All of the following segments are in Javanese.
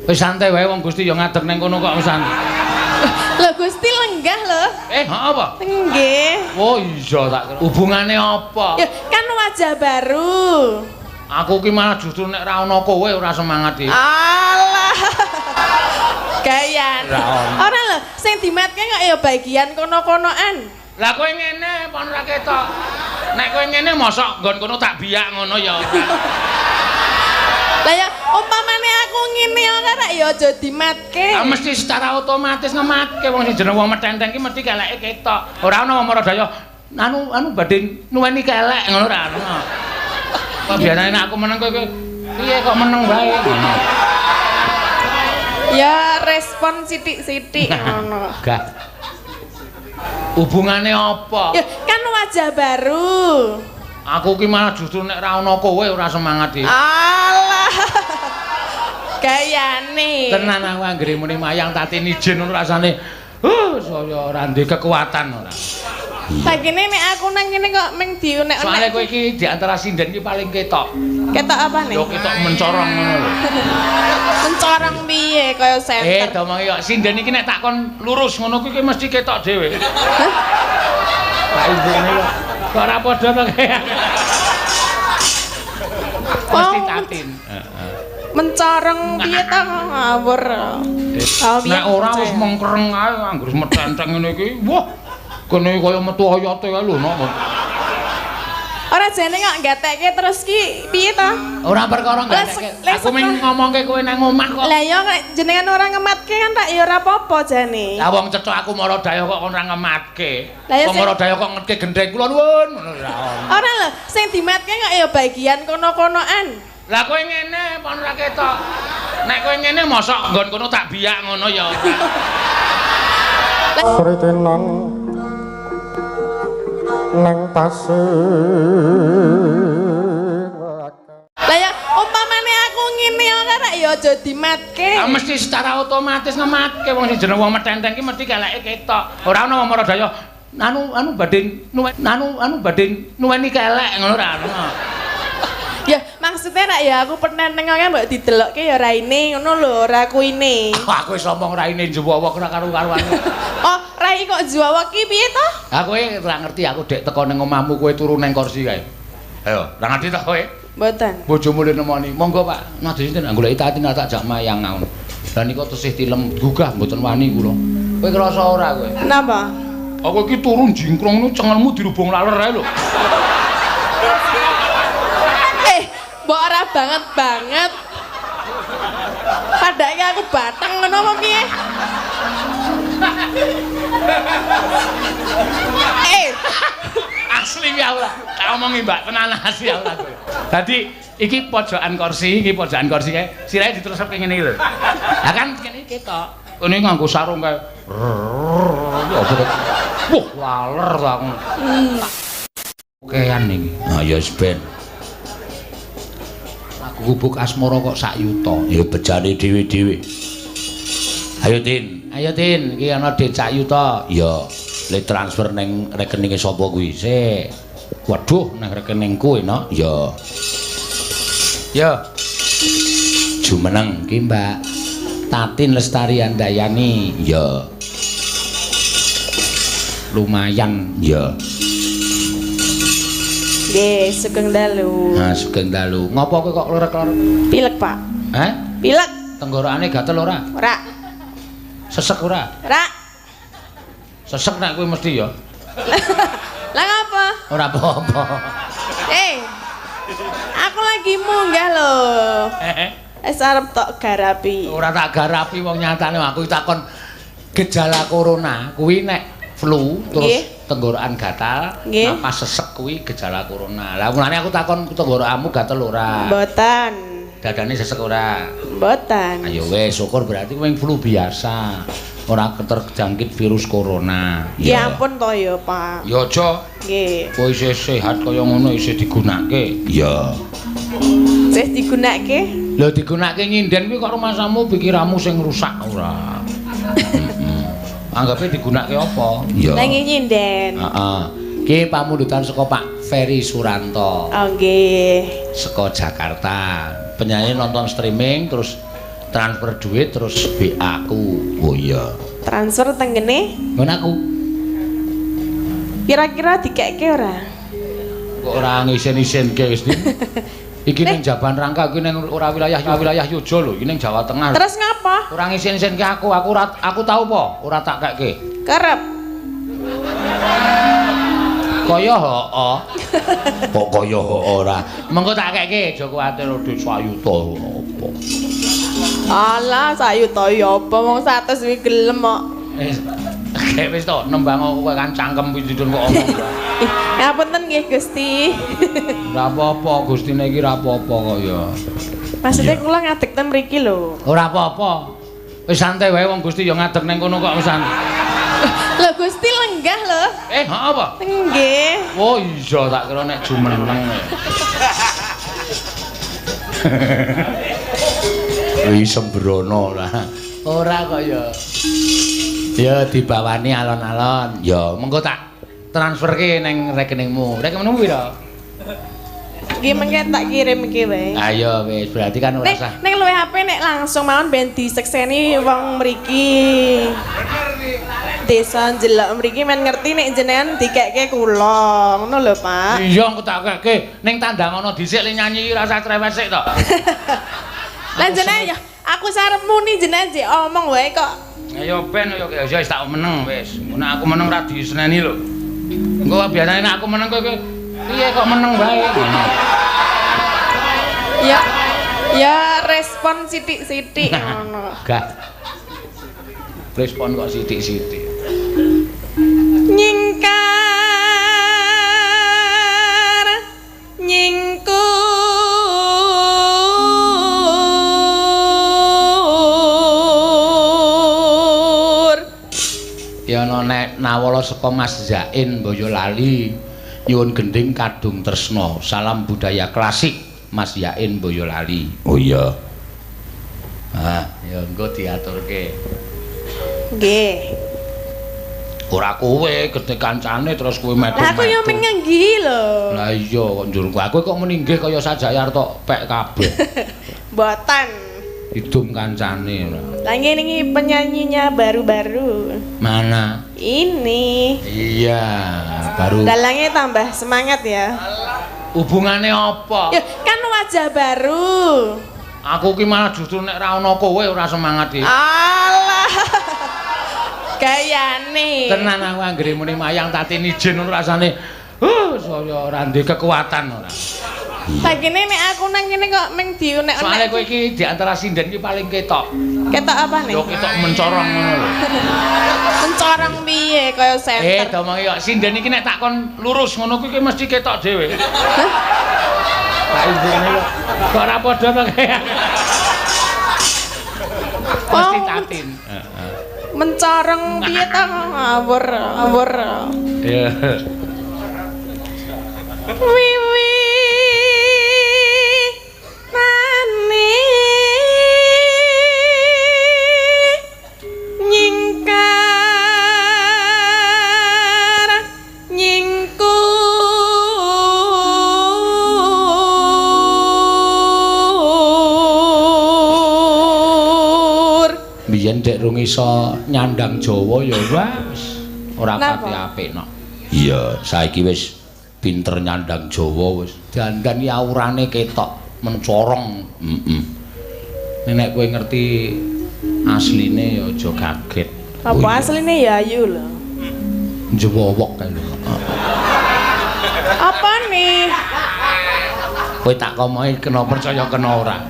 Wis santai wae wong Gusti ya ngadeg ning kono kok wisan. Lho Gusti lenggah lho. Apa? Nggih. Oh iya tak kira. Hubungane apa? Ya kan wajah baru. Aku ki malah justru nek ra ono kowe ora semangat iki. Alah. Gayan. Ra ono. Ora lho, sing dimatke kok ya bagian kono-konoan. Lah kowe ngene pon ora ketok. Nek kowe ngene mosok nggon kono tak biyak ngono ya ora. Lah ya umpamane aku ngene ora rek ya aja dimatke. Ah mesti secara otomatis ngematke wong sing jeneng wong metenteng ki mesti keleke ketok. Ora ono wong Maradaya anu badhe nuweni kelek ngono ora ono. Kok biasane nek aku meneng kowe piye kok meneng wae ngono. Ya respon sithik-sithik ngono. Gak. Hubungane apa? Ya kan wajah baru. Aku ki malah justru nek ra ono kowe ora semangat iki. Alah. Gayane. Tenan aku anggere muni mayang tatin ijin ngono rasane. Saya ora ndek kekuatan ora. Bagene nek aku nang kene kok ming diunek-unek. Soale kowe iki di antara sinden ki paling ketok. Ketok apa nih? Yo ketok mencorong ngono lho. Mencorong piye kaya senter. Domongi kok sinden iki nek takon lurus ngono kuwi mesti ketok dhewe. Lah ibune kok ora padha to kaya. Mesti tatin. Mencorong piye ta ngawur. Nek ora wis mengkereng ae anggur metenteng ngene iki. Wah. Kene kaya metu oyote kae lho nok. Ora jane kok gatekke terus ki piye to? Ora perkara gatekke. Aku mung ngomongke kowe nang omah kok. Lah ya jenengan ora ngematke kan tak ya ora apa-apa jane. Lah wong cecok aku Maradaya kok ora ngematke. Wong Maradaya kok ngetke gendeng kula nuwun ngono ora ono. Ora lho, sing dimatke kok ya bagian kono-konoan. Lah kowe ngene pon ora ketok. Nek kowe ngene mosok nggon kono tak biyak ngono ya ora. Sore tenang nang pasir. Lah ya umpamane aku ngene ora rek ya aja dimatke. Ah mesti secara otomatis ngematke wong sing jeneng wong metenteng ki mesti keleke ketok. Ora ono wong Maradaya anu badhe nuweni kelek ngono ora ono. Ya maksudnya rek ya aku penenteng kok mbok didelokke ya raine ngono lho, ora kuine. Aku wis omong raine njewok ora karo-karuan. Oh, rai kok juwawak ki piye to? Ha kowe ora ngerti aku dek teko ning omahmu kowe turu ning kursi kae. Ayo, ora ngerti to kowe? Mboten. Bojomu le nemoni. Monggo Pak, nadhe sinten goleki tatin tak jak mayang ngaun. Lah niku tesih tilem gugah mboten wani kula. Kowe krasa ora kowe? Napa? Aku iki turu jingkrong nu cengelmu dirubung laler ae lho. Mbok ora banget. Padahal aku batang ngono apa piye? Asli ya Allah. Tak omongi Mbak, tenan asli ya Allah. Dadi iki pojokan kursi kae. Sirahe diterusake ngene iki lho. Lah kan kene ketok. Kene nganggo sarung kae. Wah, laler ta aku. Okean iki. Ah ya wis ben. Aku gubuk asmara kok sak yuta. Ya bejane dhewe-dhewe. Ayo Tin, iki ana Dit sak yuta. Ya, le transfer ning rekeninge sapa kuwi? Sik. Waduh, nang rekeningku enak. Ya. Ya. Jumeneng ki Mbak Tatin Lestari Andayani. Ya. Lumayan, ya. Nggih, sugeng dalu. Nah, sugeng dalu. Ngopo kowe kok lorek-lorek? Pilek, Pak. Hah? Pilek. Tenggorokane gatel ora? Ora. Sesek ora? Ora. Sesek nek kowe mesti ya. Lah ngapa? Ora apa-apa. Aku lagi munggah lho. Wis arep tok garapi. Ora tak garapi wong nyatane aku takon gejala corona kuwi nek flu terus tenggorokan gatal, napas sesek kuwi gejala corona. Lah mulane aku takon tenggorokanmu gatel ora? Mboten. Dadane sesek ora? Mboten. Ayo wis syukur berarti kowe flu biasa. Ora terjangkit virus corona. Ya ampun to ya, Pak. Ya aja. Nggih. Kowe isih sehat kaya ngono isih digunakake. Ya. Wis digunakake? Lho digunakake nyinden kuwi kok rumasamu pikiranmu sing rusak ora. Anggape digunakake apa? Ya. Nang nyinden. Heeh. Ki pamundutan saka Pak Ferry Suranto. Oh nggih. Saka Jakarta. Penyanyi nonton streaming terus transfer duit terus BA aku. Oh iya. Transfer teng kene. Ngono aku. Kira-kira dikeke ora? Kok ora ngisen-isenke wis Din. Iki ning Jaban Rangka iki ning ora wilayah Yojo lho, iki ning Jawa Tengah. Terus ngapa? Ora ngisen-isenke aku tau apa? Ora tak keke. Kerep. Kaya hoo. Kok kaya hoo ora. Mengko tak keke aja kuwatir dhuwit sayuta apa. Alah, sayuta ya apa wong 100 wi gelem kok. Wis to nembang kowe kan cangkem pidun kok omong. Ngapunten nggih Gusti. Ora apa-apa Gustine iki ora apa-apa kok ya. Maksudnya kula ngadeg ten mriki lho. Ora apa-apa. Wis santai wae wong Gusti ya ngadeg ning kono kok wisan. Lho Gusti lenggah lho. Apa? Nggih. Oh iya tak kira nek jumeneng. Wis sembrono lah. Ora kok ya. Ya dibawani alon-alon. Ya mengko tak transferke ning rekeningmu. Rekeningmu piro? Iki mengke tak kirim iki wae. Ayo wis berarti kan ora usah. Nek luwih HP nek langsung mawon ben disekseni wong mriki. Desa njelok mriki men ngerti nek jenengan dikekke kula. Ngono lho, Pak. Iya engko tak kekke ning tandang ana dhisik le nyanyi rasa cerewet sik to. Lah jenengan ya aku sarep muni jenengan jek omong wae kok. Ayo ben yo wis tak meneng wis. Nek aku meneng ra diseneni lho. Engko biasane nek aku meneng kowe piye kok meneng wae ngono. Ya respon sithik-sithik ngono. Gak. Respon kok sithik-sithik. Nyingkar nyingkur. Ya ana nek nawala saka Mas Zain Boyolali nyuwun gending kadung tresna. Salam budaya klasik Mas Yain Boyolali. Oh iya. Ah, ya engko diaturke. Nggih. Ora kowe gedhe kancane terus kowe metu. Lah aku yo mengenggi lho. Lah iya kok njurku aku kok muni nggih kaya Sajayar tok pek kabeh. Mboten. Hidung kancane ora. Lah ini penyanyinya baru-baru. Mana? Ini. Iya, baru. Dalangnya tambah semangat ya. Hubungane apa? Ya, kan wajah baru. Aku ki malah justru nek ra ana kowe ora semangat iki. Alah. Gayane. Tenan aku anggere muni mayang tatini jin ngono rasane saya ora ndek kekuatan ora. Bagene nek aku nang kene kok meng diunek-unek. Soale kowe iki di antara sinden iki paling ketok. Ketok apa nih? Yo ketok mencorong ngono lho. Mencorong piye kaya senter. Domongi kok sinden iki nek takon lurus ngono kuwi mesti ketok dhewe. Pak ibune kok ora padha to kayak. Mesti tatin. Mencorong piye ta ngawur. Iya. Wiwi nani nyingkar nyingkur. Biyen dek rung iso nyandang Jawa ya wis ora pati apik no. Iya, saiki wis pinter nyandang Jawa wis. Dandan ya aurane ketok mencorong. Nek kowe ngerti asline ya aja kaget. Apa asline ya ayu lho. Njewowok kae lho. Apa nih? Kowe tak komohi kena percaya kena ora.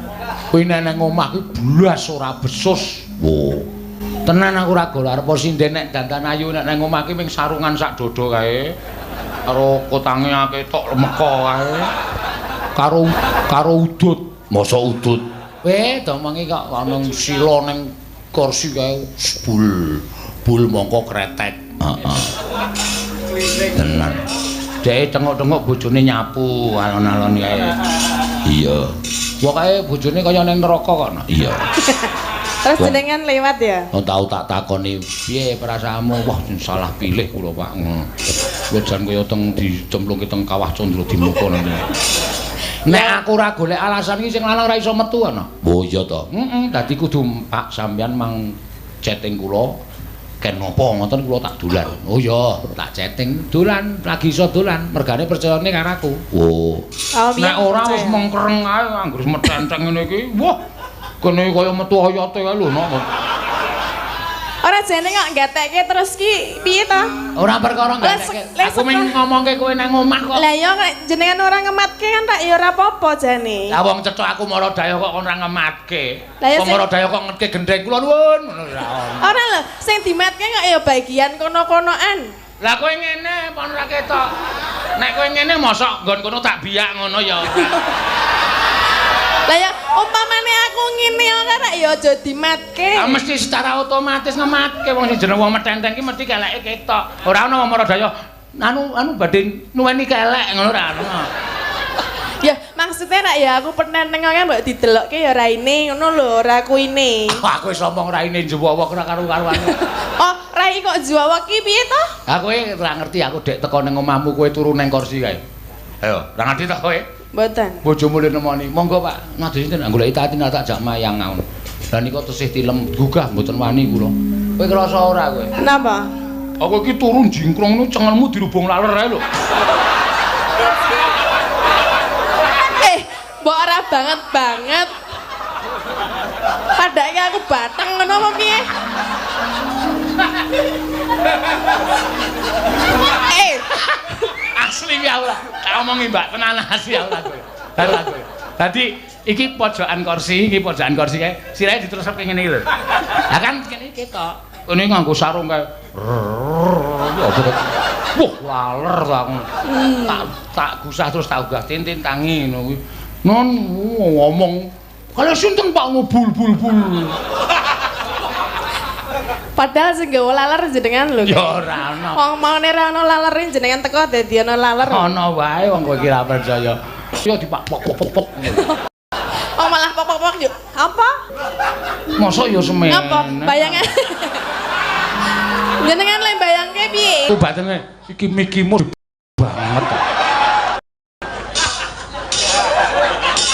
Kowe nek nang omah kuwi blas ora besus. Wo. Tenan aku ora gol arep sinden nek dandan ayu nek nang omah ki ming sarungan sak dodo kae. Karo kotange ketok lemeko kae. Karo udut. Masa udut. Domongi kok ana sila ning kursi kae bul mongko kretek. Heeh. Tenan. Dek tengok-tengok bojone nyapu alon-alon kae. Iya. Pokoke bojone kaya ning neraka kok. Iya. Terus jenengan lewat ya? Oh tau tak takoni, piye perasaanmu? Wah, salah pilih kula, Pak. Kowe jan kaya teng dicemplungke teng kawah Candra Dimoko nanti. Nek aku ora golek alasan iki sing lanang ora iso metu ana. Oh iya to. Dadi kudu Pak sampean mang chatting kula ken napa ngoten kula tak dolan. Oh iya, tak chatting dolan, lagi iso dolan. Mergane percayane karo aku. Oh. Nek ora wis mengkreng ae anggere metenteng ngene iki. Wah. Kene kaya metu oyate ae lho nok. Ora jane kok gatekke terus ki piye to? Ora perkara gatekke. Aku mung ngomongke kowe nang omah kok. Lah ya jenengan ora ngematke kan tak ya ora apa-apa jane. Lah wong cethuk aku mara daya kok ora ngematke. Wong mara daya kok ngetke gendeng kula nuwun ngono ora. Ora lho, sing dimatke kok ya bagian kono-konoan. Lah kowe ngene apa ora ketok. Nek kowe ngene mosok nggon kono tak biyak ngono ya. Lah ya umpamane aku ngene ora ya aja dimatke. Ah mesti secara otomatis ngematke wong sing jeneng wong metenteng ki mesti keleke ketok. Ora ana wong daya anu badhe nuweni kelek ngono ora ana. Ya maksudnya rak ya aku penenteng kan mbok didelokke ya raine ngono lho ora kuine. Aku wis omong raine jewawok ora karo-karuan. Oh, rai kok jewawok ki piye to? Ha kowe ora ngerti aku dek teko ning omahmu kowe turu ning kursi kae. Ayo, ora ngerti to kowe? Mboten. Bojomu le nemoni. Monggo Pak, nadhe sinten goleki tatin tak jak mayang ngaun. Lah nika tesih tilem gugah mboten wani kula. Kowe krasa ora kowe? Kenapa? Aku iki turun jingkrong nu cengelmu dirubung laler ae lho. Mbok ora banget. Padake aku bateng ngono apa piye? Asli ya Allah. Tak omongi Mbak, tenan asli ya Allah kowe. Baru aku. Dadi iki pojokan kursi kae. Sirahe diterusake ngene iki lho. Lah kan kene ketok. Kene nganggo sarung kae. Wah, laler aku. Tak gusah terus tak ugah tintin tangi ngono kuwi. Non ngomong. Kalau sinten Pak ngubul-bul. Padahal sing nggawa laler jenengan lho. Ya ora ana. Wong maune ra ana lalere jenengan teko dadi ana laler. Ana wae wong kowe iki ra percaya. Ya dipak-pok-pok. Oh malah pok-pok yo. Apa? Mosok ya semen. Apa? Bayangan. Jenengan le bayangke piye? Ku batene iki mikimu banget.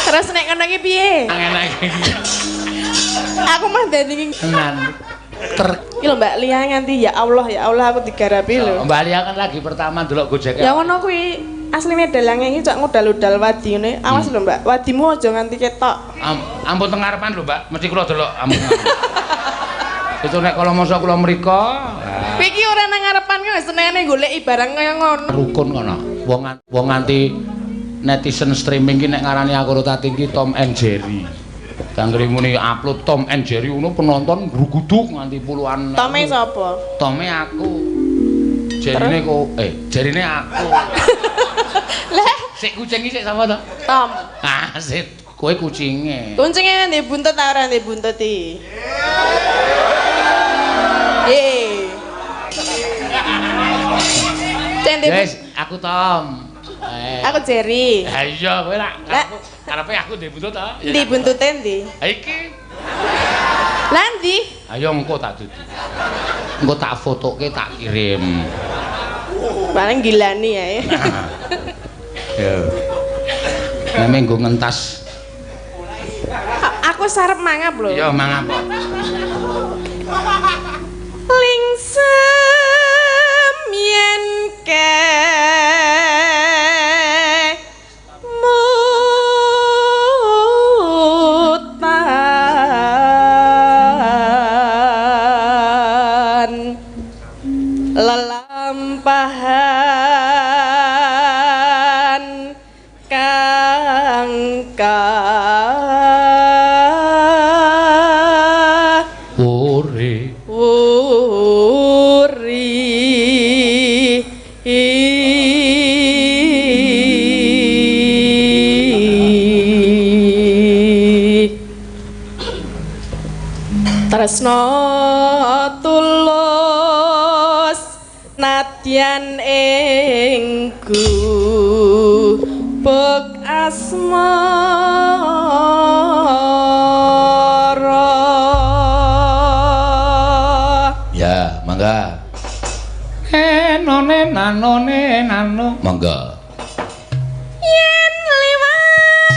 Terus nek ngono iki piye? Enak iki. Aku mah dadi Tenan. Iki lho Mbak Lia nganti ya Allah aku digarapi lho. Mbak Lia kan lagi pertama ndelok Gojek. Ya ngono kuwi asline dalange iki cok ngudal-udal wadi ngene. Awas lho Mbak, wadimu aja nganti ketok. Ampun teng ngarepan lho Mbak, mesti kula delok ampun. Itu nek kala masa kula mriko. Kowe iki ora nang ngarepan kok senengane goleki barang kaya ngono. Rukun kono. Wong nganti netizen streaming ki nek ngarani aku Rutati ki Tom and Jerry. Kanggere muni upload Tom and Jerry ngono penonton gruguduk nganti puluhan. Tome sapa? Tome aku. Jerine kok jerine aku. Lah, Sik kucing iki sik sapa to? Tom. Ah, sik kowe kucinge. Kucinge ndek buntut ta ora ndek buntut iki? Wes, aku Tom. Aku Jerry. Ha iya kowe lak karepe aku ndek buntut to? Ndi buntute ndi? Ha iki. Lah ndi? Ayo engko tak dudu. Engko tak fotoke tak kirim. Paling gilani ae. Yo. Nek menggo ngentas. Aku sarep mangap lho. Yo mangap. Lingsem yen ke lelampahan kang tresno tulus nadyan ing gubuk asmara. Ya, mangga. None nanone nano. Mangga. Yen liwat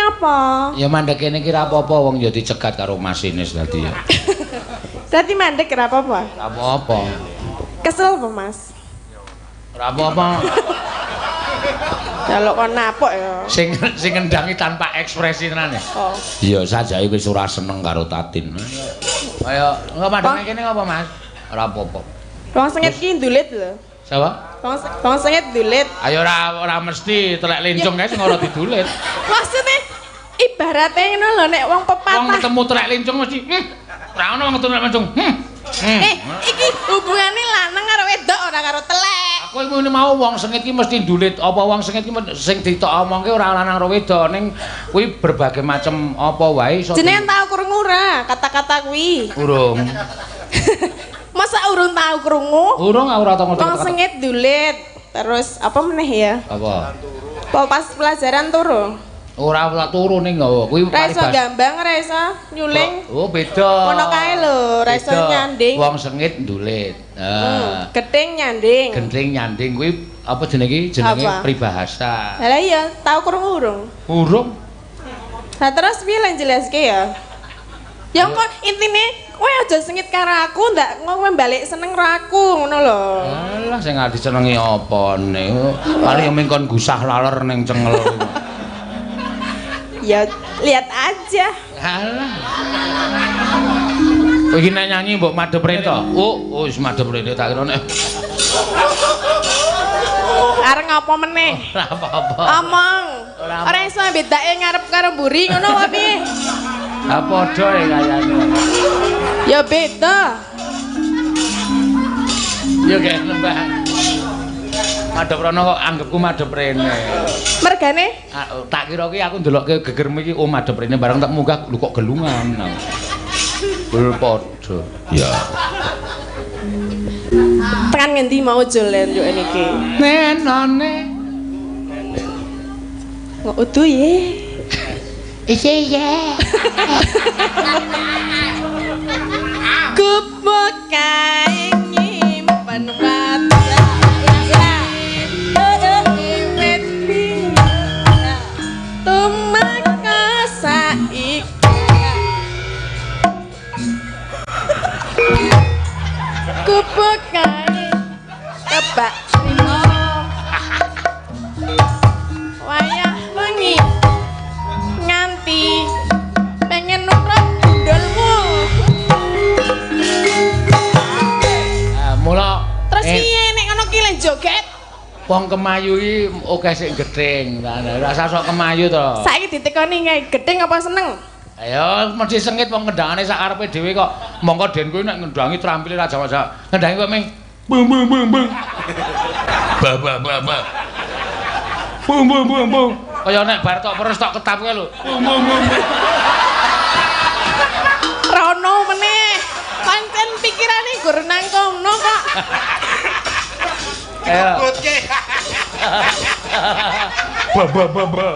apa? Ya mandek kene ki ra apa-apa wong ya dicegat karo masinis dadi ya. Dadi mandek ora apa-apa. Ra apa-apa. Kesel apa, Mas? Ora apa-apa. Kalau kon napok ya. Sing ngendangi tanpa ekspresi tenan ya. Oh. Iya sajake wis ora seneng karo Tatin. Kaya enggak mandek kene apa, Mas? Ora apa-apa. Wong sengit ki ndulit lho. Sapa? Wong sengit ndulit. Ayo ora mesti telek lincung kae sing ora didulit. Maksudnya ibaratnya ngono lho nek wong pepatah. Wong ketemu telek lincung mesti ora ono wong ketemu telek lincung. Iki hubungane lanang karo wedok ora karo telek. Aku ngene mau wong sengit ki mesti ndulit. Apa wong sengit ki sing ditok omongke ora lanang karo wedok ning kuwi berbagai macam apa wae iso. Jenengan tau krungu ora kata-kata kuwi? Urung. Masa urung tau krungu? Urung ora tau ngerti. Wong sengit ndulit. Terus apa meneh ya? Apa? Pas pelajaran turu. Ora turu ning nggawa kuwi Ra iso gambang, ra iso nyuling. Oh, beda. Ngono kae lho, ra iso nyanding. Wong sengit ndulit. Gething nyanding. Genting nyanding kuwi apa jenenge? Jenenge pribahasa. Lah iya, tau krungu urung? Urung. Nah terus piye lan jelaske ya? Ya kok intine kowe aja sengit karo aku, ndak kowe balik seneng karo aku ngono lho. Alah sing gak disenengi apane. Paling mung kon gusah laler ning cengel. Ya lihat aja. Alah. Kowe iki nek nyanyi mbok madhep renta. Oh, wis madhep renta tak kira nek. Areng apa meneh? Ora apa-apa. Omong. Ora iso bedake ngarep karo mburi ngono wae piye? Ha padha ya kayane. Ya beda. Ya kene, Mbak. Madhep rono kok anggapku madhep rene. Mergane? Tak kira ki aku ndelokke gegermu iki madhep rene bareng tak munggah lho kok gelungan. Bel padha. Ya. Tekan ngendi mau jolen yo niki? Nenone. Kok udu ye? Iya. Kupuk kae nyimpen watu. Kupuk kae kebak rino wayah wengi nganti pengen nukruk gundulmu. Mula Terus piye nek ngono ki le joget? wong kemayu iki akeh sing gething. Rasa sok kemayu to. Saiki ditekoni kae gedeng apa seneng? Ayo mesti sengit wong ngendhangane sak arepe dhewe kok. Mongko den kowe nek ngendhangi trampile ra jamak-jamak. Ngendhangi kok ming bung bung bung bung. Ba ba ba ba. Bung bung bung bung. Kaya nek bar tok perus tok ketap kowe lho. Bung bung bung. Rono meneh. Pancen pikirane gur nang kono kok. Ayo. Ba ba ba ba.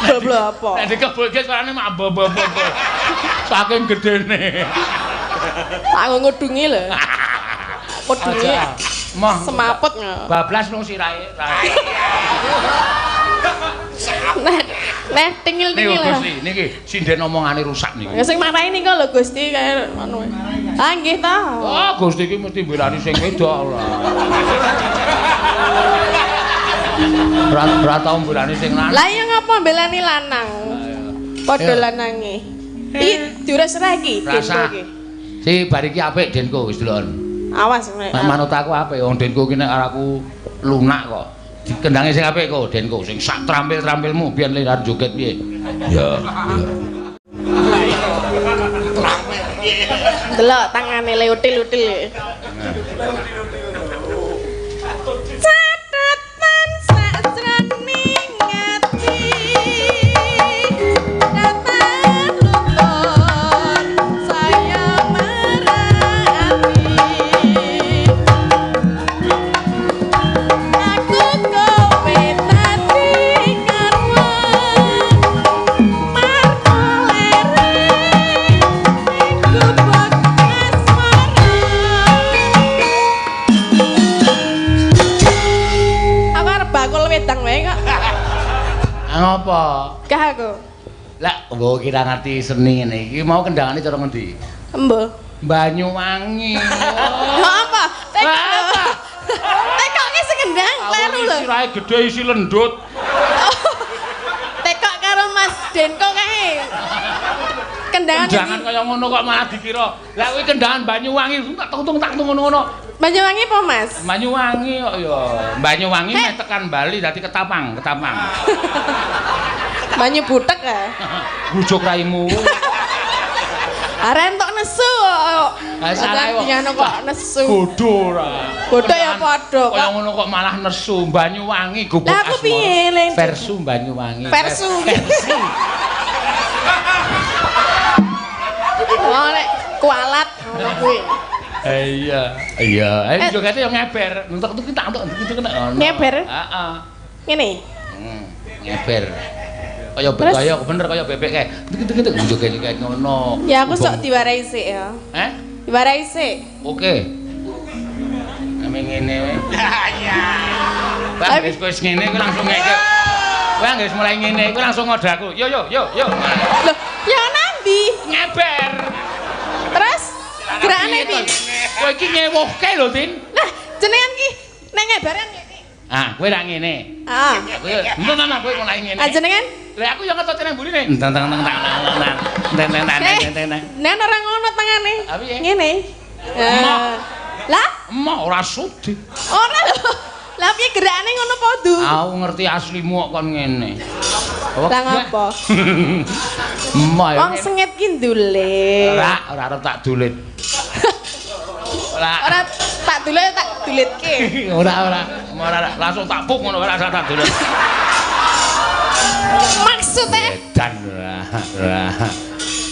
Babla apa? Nek dikebulke suarane mak ba ba ba. Saking gedene. Aku ngudungi lho. Ngudungi. Mah Semaput. bablas nang sirahe. Nah, tingil-tingil. Gusti, niki sinden omongane rusak niki. Ya sing marahi nika lho Gusti kaya ngono. Ah nggih ta. Oh, Gusti iki mesti mbelani sing wedok lah. Ora tau mbelani sing lanang. Lah ya ngapa mbelani lanang? Padha lanange. Iki diures ra iki, Rasa. Denko iki. Si bar iki apik Denko wis delon. Awas nek. Nek manut aku apik wong Denko ki nek aku lunak kok. Dikendangi sing apik kok Denko sing sak trampil-trampilmu biyen lihat joget piye. Ya. Delok tangane le util-util. Catatan sajroning ati datang lutur saya merati aku kowe tadi karwa markolere gubuk asmara Ngapa? Kah aku. Lah, mbok kira ngerti seni ngene iki mau kendangane cara ngendi? Embo. Banyuwangi. Apa? Tekok ki sekendang kleru lho. Sirahe gedhe isi lendut. Tekok karo Mas Denko kae. Kendangan kaya ngono kok malah dikira. Lah kuwi kendangan Banyuwangi tak tung ngono-ngono. Banyuwangi apa, Mas? Banyuwangi kok ya. Banyuwangi meh tekan Bali dadi ketapang. Banyu butek ya? Bujuk raimu. Arek entuk nesu kok. Salah kok nesu. Bodho ora. Bodho ya padha kok. Kaya ngono kok malah nesu Banyuwangi gubuk asmara. Lah aku piye, Len? Versu Banyuwangi. Versi. Oh nek kualat ngono kuwi. Iya. Ayo jogate yo ngeber. Entuk tak ngono. Ngeber? Heeh. Ngene. Ngeber. Kaya bener kaya bebek kae. Gitu joget kayak ngono. Ya aku sok diwarai sik ya. Diwarai sik. Oke. Ame ngene wae. Ya. Lah wis ngene kowe langsung ngeke. Kowe wis mulai ngene kowe langsung ngodaku. Yo. Loh, ya nanti ngeber. Terus gerakane piye? Kowe iki ngewuhke lho, Tin. Lah, jenengan ki nek ngebaran ngene. Kowe ra ngene. Kowe entar kowe mulai ngene. Jenengan? Lah aku yo ngetot ceneng burine. Teng. Nek ora ngono tengane. Ngene. Lah? Emah ora sudi. Ora lho. Lah piye gerakane ngono padha? Aku ngerti aslimu kok kon ngene. Lah ngapa? Emah wong sengit ki ndulit. Ora arep tak dulit. Ora tak dulitke. Ora langsung tak puk ngono ora tak dulit. Maksudnya dan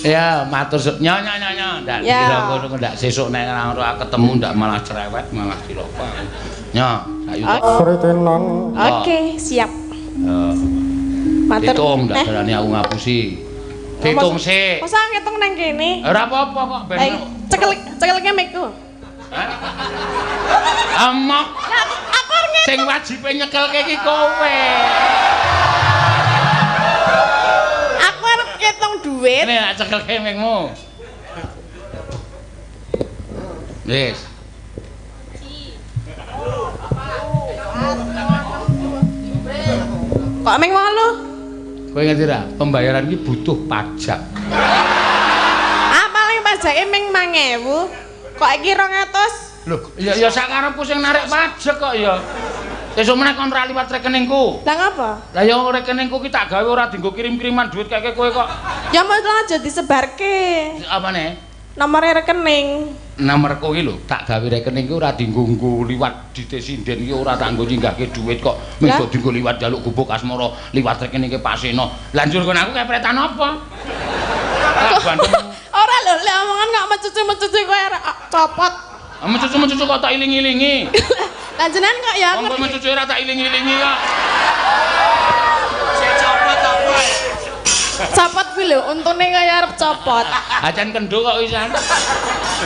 ya matur nyonya ndak kira ngono ndak sesuk nek ora ketemu ndak malah cerewet malah dilopa. Nyo, Sritenan. Oke, siap. Matur. Hitung ndak berani aku ngapusi. Hitung sik. Masa ngitung nang kene? Ora apa-apa kok ben. Cekelke mikku. Amok. Aku ngitung. Sing wajibe nyekelke iki kowe. Aku arep ngitung duit. Nek cekelke mikmu. Wis. Kok ming 8? Kowe ngerti ra? Pembayaran iki butuh pajak. Paling pajake ming 5.000. Kok iki 200? Loh, ya sak karepku sing narik pajak kok ya. Sesuk meneh kon ora liwat rekeningku. Lah ngapa? Lah ya rekeningku ki tak gawe ora dienggo kirim-kiriman duit kaya kowe kok. Ya malah aja disebarke. Apane? Nomor rekening. Nomorku iki lho, tak gawe rekening ki ora dienggo liwat dite sinden ki ora tak nggo nyinggahke duit kok. Wis dienggo liwat jaluk gubuk asmara liwat rekening ke Pak Seno. Lah njur kon aku kepretan apa? Ora lho, lek omongan kok mecucu-mecucu kowe copot. Mecucu kok tak iling-ilingi. Lah jenengan kok ya aku. Wong mecucu ora tak iling-ilingi kok. Sing copot apa? Copot kuwi lho, untune kaya arep copot. Acan kendho kok wisan.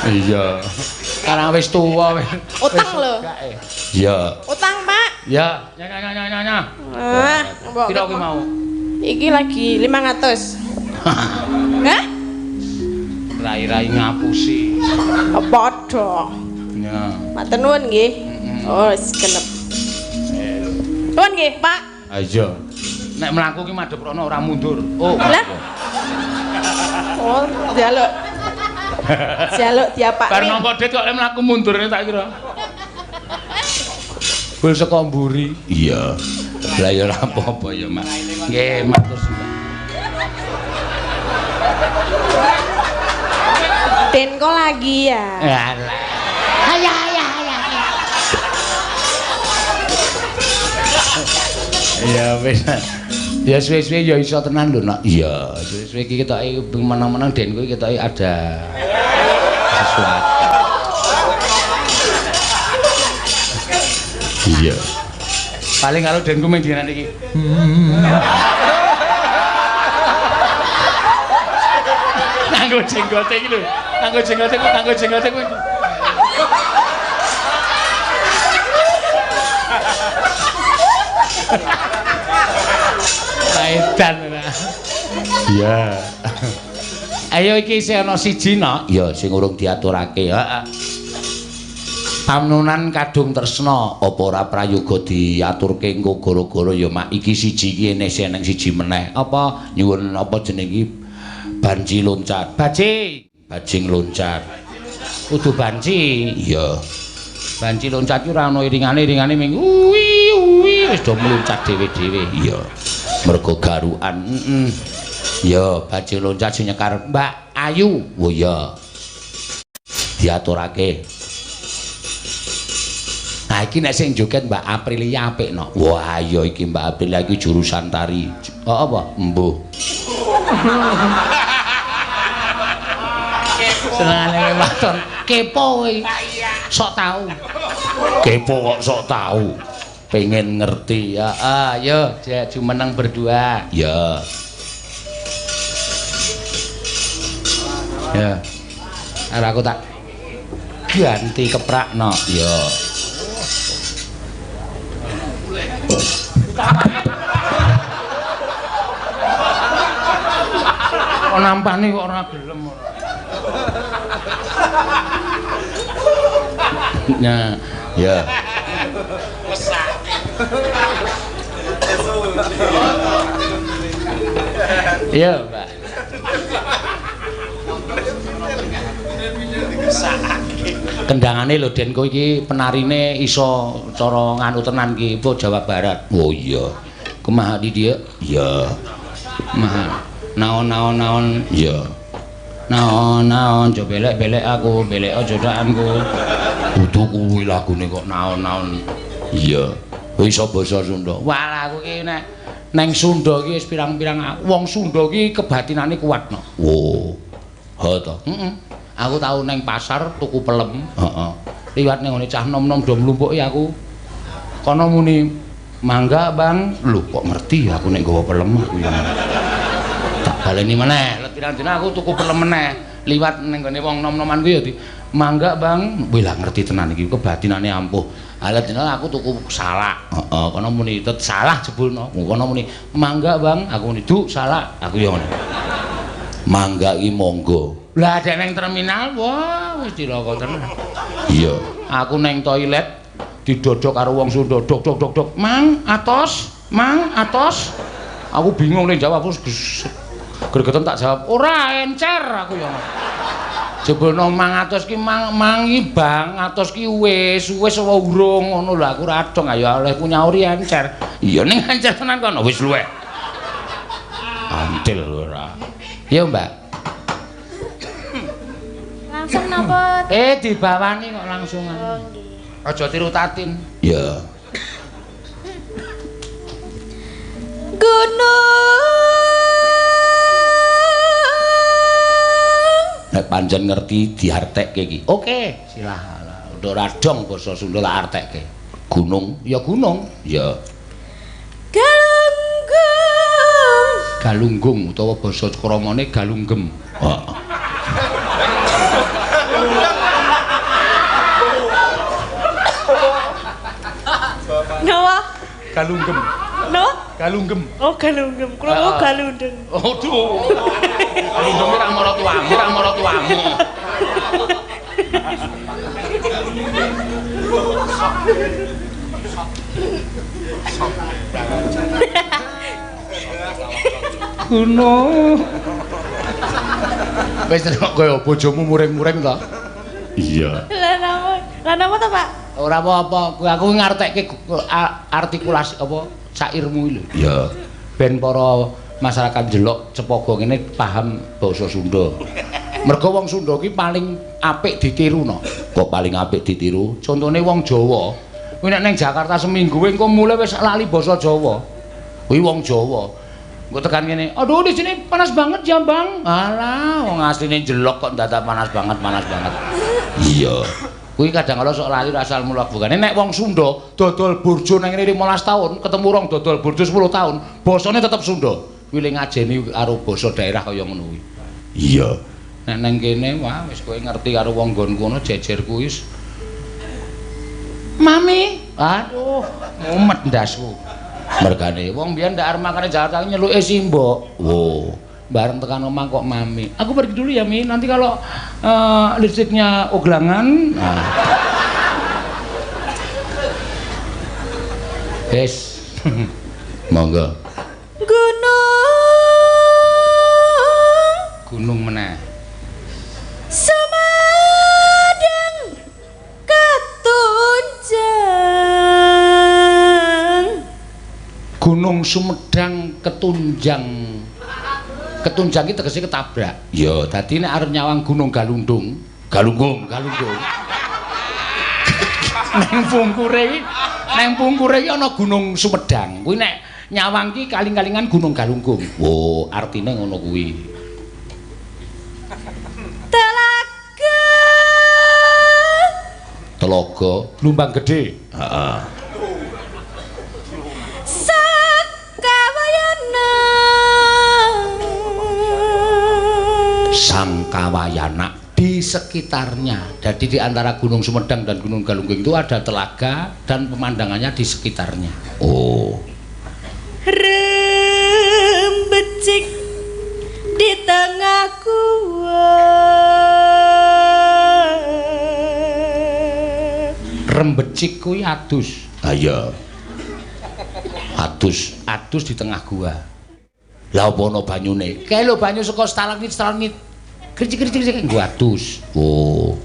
Iya. Karang wis tuwa wis. Utang lho. Iya. Utang, Pak. Ya, nya. Mbok. Piro kuwi mau? Iki lagi 500. Hah? Rai-rai ngapusi. Padha. Ya. Matur nuwun nggih. Oh, wis genep. Nuwun nggih, Pak. Ayo. Nek mlaku ki madhep rono ora mundur. Oh. Lah. Oh, jaluk. Jaluk diapakne. Bar nampa dit kok lek mlaku mundurne tak kira. Bul saka mburi. Iya. Lah ya ora apa-apa ya, Mas. Nggih, matur suwun. Denko lagi ya. Alah. Ayah. Ya wis. Ya suwe-suwe ya iso tenan lho, Nak. Iya, suwe-suwe iki ketoke menang-menang den kuwi ketoke ada sesuatu. Iya. Paling karo denku mung dinan iki. Nganggo jenggote iki lho. Nganggo jenggote kuwi. Edan. Iya. Ayo iki isih ana siji no. Ya sing urung diaturake. Heeh. Panunan kadung tresna apa ora prayoga diaturke engko gara-gara ya mak iki siji iki isih nang siji meneh. Apa nyuwun apa jeneng iki banci loncat. Bajing loncat. Kudu banci. Iya. Banci loncat ki ora ana iringane ming uwi wis do meloncat dhewe-dhewe. Iya. Mergo garukan. Ya, banci loncat sing nyekar Mbak Ayu. Oh ya. Diaturake. Nah iki nek sing joget Mbak Aprilia apik no. Wah iya iki Mbak Aprilia iki jurusan tari. Oh apa? Embuh. Senengane wewaton kepo kowe. Sok tau. Kepo kok sok tau. Pengen ngerti. Ya, ayo jumeneng berdua. Ya. Ya. Arek aku tak ganti keprakno. Ya. Kok nampani kok ora gelem ora. Nah, ya. Iya, Mbak. Kendangane lho Den kowe iki penarine iso cara nganu tenan iki po Jawa Barat. Oh iya. Kumaha di dia? Iya. Maha. Naon. Iya. Naon jo belek-belek aku, belek aja jodokanku. Kudu kuwi lagune kok naon. Iya. Kowe iso basa Sunda. Walah aku ki nek neng Sunda ki wis pirang-pirang wong Sunda ki kebatinane kuat no. Oh. Ha to. Aku tau neng pasar tuku pelem. Heeh. Liwat ning ngene cah nom-nom do mlumpuki aku. Kono muni, "Mangga, Bang." Lho kok ngerti aku nek nggawa pelem aku ya. Tak baleni meneh. Let pirang dina aku tuku pelem meneh. Liwat ning ngene wong nom-noman kuwi ya di, "Mangga, Bang." Wih lah ngerti tenan iki kebatinane ampuh. Alat dina aku tuku salak. Heeh, kono muni tet salah jebulno. Kono muni, "Mangga, Bang." Aku muni, "Duk, salak." Aku ya ngono. Mangga iki monggo. Lah ada neng terminal, wah wis dirokok tenan. Iya. Aku neng toilet didodok karo wong Sunda, dok. Mang, atos. Aku bingung ning jawab, aku gregeten tak jawab, ora encer aku ya. Jebulno mang atos ki mangi Bang, atos ki wis apa urung ngono lho aku ora dong ayo olehku nyauri encer. Iya ning encer tenan kono wis luweh. Antil ora. Iya, Mbak. Langsung napa? Dibawani kok langsungan. Oh, nggih. Aja tiru tatin. Ya. Gunung. Nek panjen ngerti diartekke iki. Oke, silakan. Udah radong basa Sunda tak artekke. Gunung, ya gunung. Ya. Galunggung utawa basa kramane galunggem. Heeh. Nawa? Galunggem. No? Galunggem. Oh, galunggem. Kulo galundeng. Aduh. Galunggem ora mara tuamu. Gunung. Wis kok kaya bojomu muring-muring to? Iya. Lah napa to, Pak? Ora apa-apa, aku ngartekke artikulasi apa syairmu lho. Iya. Ben para masyarakat njelok cepogo ngene paham basa Sunda. Mergo wong Sunda ki paling apik ditiru no. Kok paling apik ditiru? Contone wong Jawa. Kuwi nek ning Jakarta seminggu engko mulai wis lali basa Jawa. Kuwi wong Jawa. Engko tekan kene, "Aduh di sini panas banget ya, Bang." Alah, wong asline njelok kok dadak panas banget. Iya. Kuwi kadang kala sok lali asal mula bukane nek wong Sunda dodol burjo nang ngene 15 tahun, ketemu rong dodol burjo 10 tahun, basane tetep Sunda. Kuwi le ngajeni karo basa daerah kaya ngono kuwi. Iya. Nek nang kene wah wis kowe ngerti karo wong nggon kono jejer kuwi wis. Mami, aduh, mumet ndasku. Mergane wong biyen ndak arep makane Jakarta nyeluke Simbok. Wo, bareng tekan omah kok Mami. Aku pergi dulu ya, Mi. Nanti kalau listriknya oglangan. Nah. Wes. Monggo. Gunung meneh. Semadang ketunjang. Gunung Sumedang ketunjang. Ketunjang iki tegese ketabrak. Ya, dadi nek arep nyawang Gunung Galunggung. Neng pungkure iki ana Gunung Sumedang. Kuwi nek nyawang ki kaling-kalingan Gunung Galunggung. Oh, artine ngono kuwi. Telaga Lumbang Gedhe. Heeh. Sangkawayana di sekitarnya. Jadi di antara Gunung Sumedang dan Gunung Galunggung itu ada telaga dan pemandangannya di sekitarnya. Oh. Rembecik di tengah gua. Rembecik kuwi adus. Ha iya. Adus di tengah gua. Lah apa ana banyune? Kae lho banyu saka stalagmit. Kricik-kricik nggo adus. Oh.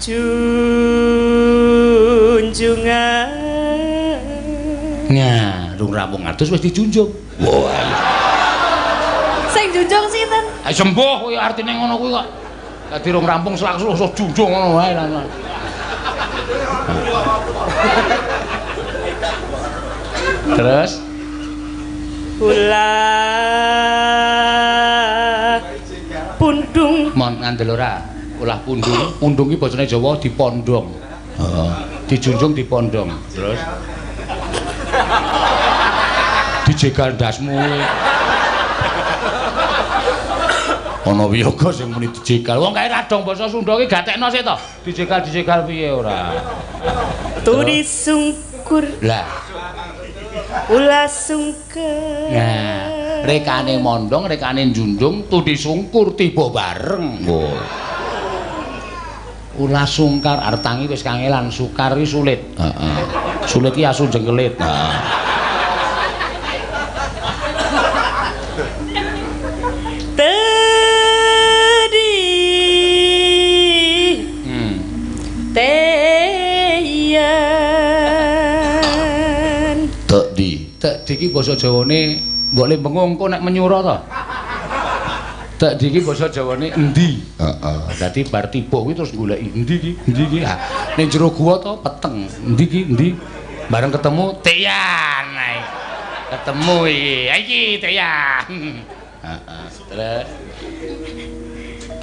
Junjungan. Nah, rung rampung adus wis dijunjung. Wah. Sing junjung sinten? Ha sembuh kuwi artine ngono kuwi kok. Dadi rung rampung selak-seluk junjung ngono wae lah. Terus ulah pundung mon ngandel ora ulah pundung iki basane Jawa dipondong. Heeh, dijunjung dipondong. Terus dijegal ndasmu. Ana wiyaga sing muni dijegal. Wong kae radong basa Sunda ki gatekno sik to. Dijegal piye ora. Turi sungkur. Lah Ulah sungker. nah, rekane mondong, rekane njunjung, tudi sungkur tiba bareng. Oh. Ulah sungkar artangi wis kangelan, sukar iki sulit. Heeh. Sulit iki asu jengkelit. Nah. Tek iki basa Jawane mbok le bengung kok nek menyura to. Tek iki basa Jawane endi? Heeh. Dadi bar tiba kuwi terus goleki endi iki? Ha, ning jero gua to peteng. Endi iki? Endi? Bareng ketemu Teyan. Ketemu iki. Ha iki Teyan. Heeh. Terus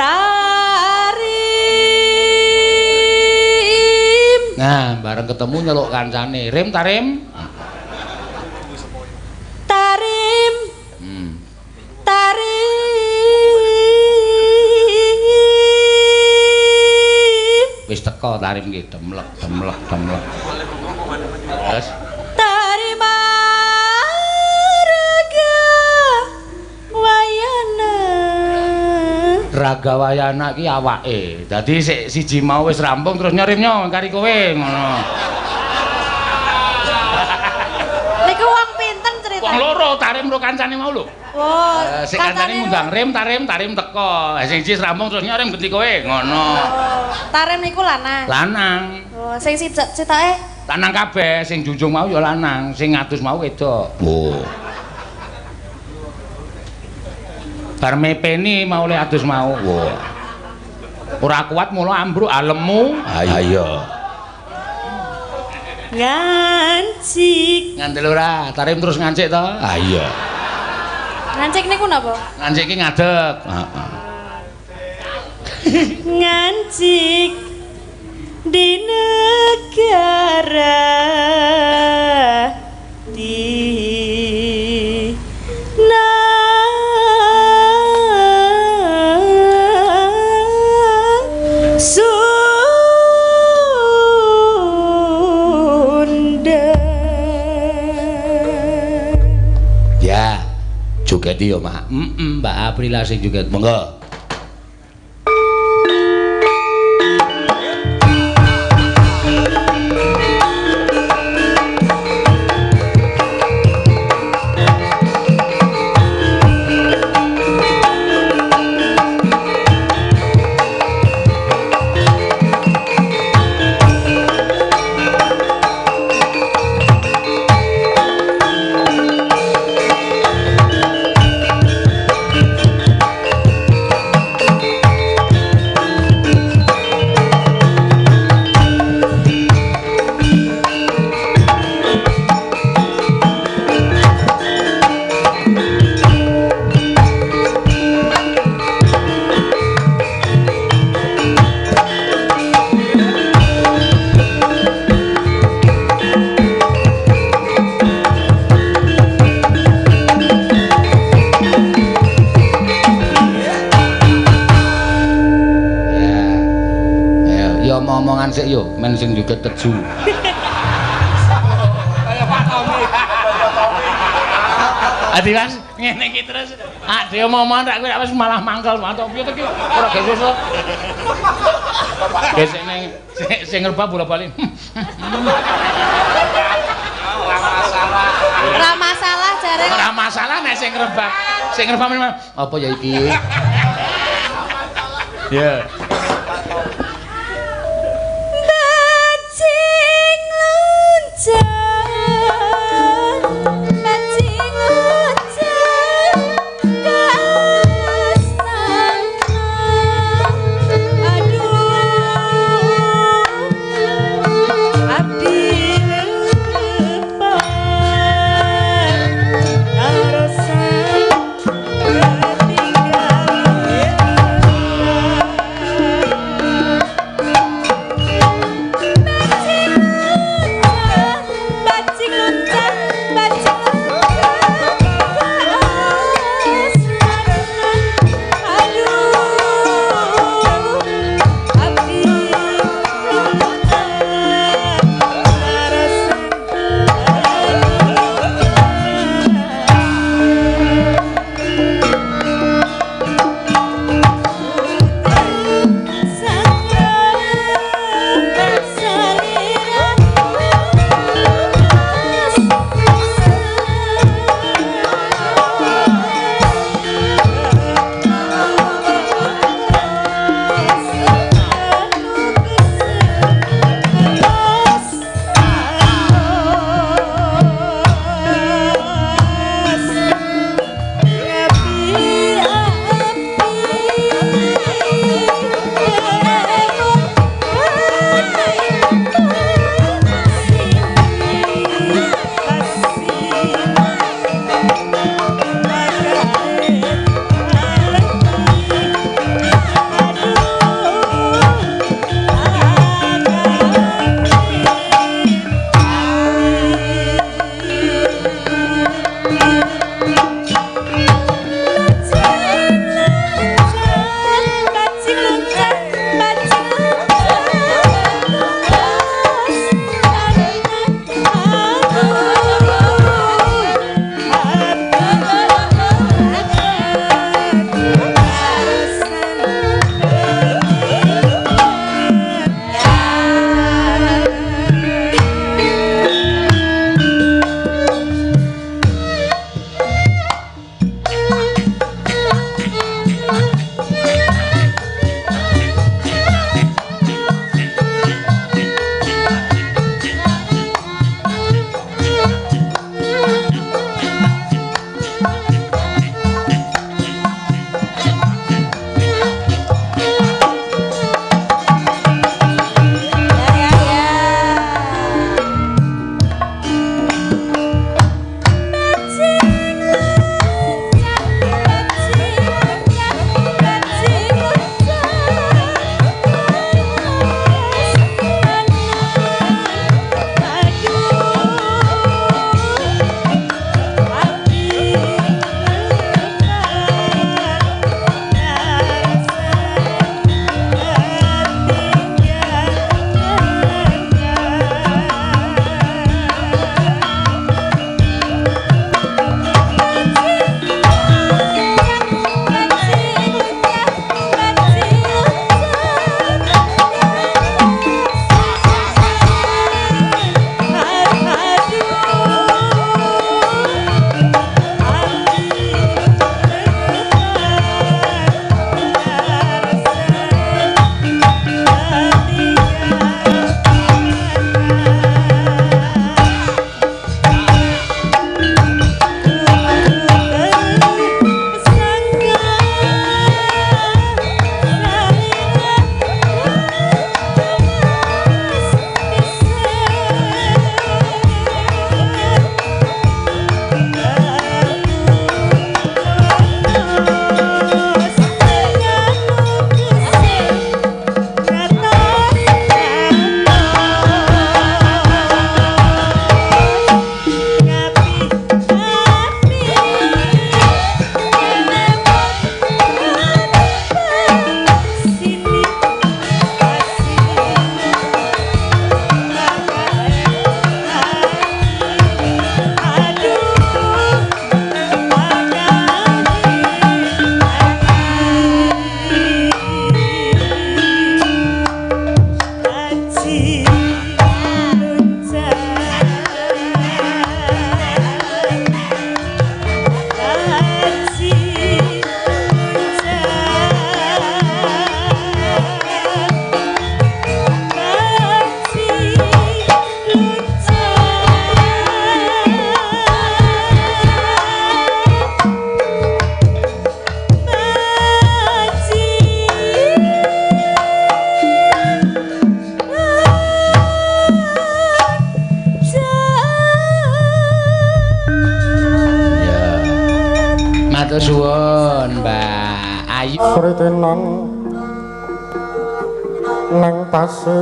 Tarim. nah, bareng ketemu nyeluk kancane. Rim Tarim. Tarim. Wis teko Tarim ki demlek. Terus Tarim Raga Wayana ki awake. Dadi siji mau wis rampung terus nyorimnya kari kowe ngono. Niku wong pinten ceritane? Wong loro Tarim karo kancane mau lho. Oh, sing kancane ngundang Tarim teko. Sing siji rampung terus nyorim ganti kowe ngono. Oh, Tarim niku lanang. Lanang. Oh, sing cetake lanang kabeh, sing junjung mau ya lanang, sing ngadus mau wedok. Oh. Bar mepeni mau le adus mau. Wah. Ora kuat mula ambruk alemu. Ayo. Ngancik. Ngandel ora, Tarim terus ngancik to? Ayo. Ngancik niku napa? Ngancik ki ngadeg. Heeh. Ngancik di negara di Sunda. njogeti ya, Mak. Mbak Aprila sing joget. Monggo. Omongan sik yo, men sing joget teju. Kaya Pak Tommy. Adi Mas, ngene iki terus. Ade omongan rak kowe wis malah mangkel mantuk piye to ki? Ora geses to. Gesek ning sing ngerbab bola-bali. Ora masalah jare. Ora masalah nek sing ngerbab. Sing ngerbab apa ya iki? Ya. matur suwun Mbak Ayu Sritenan nang tasih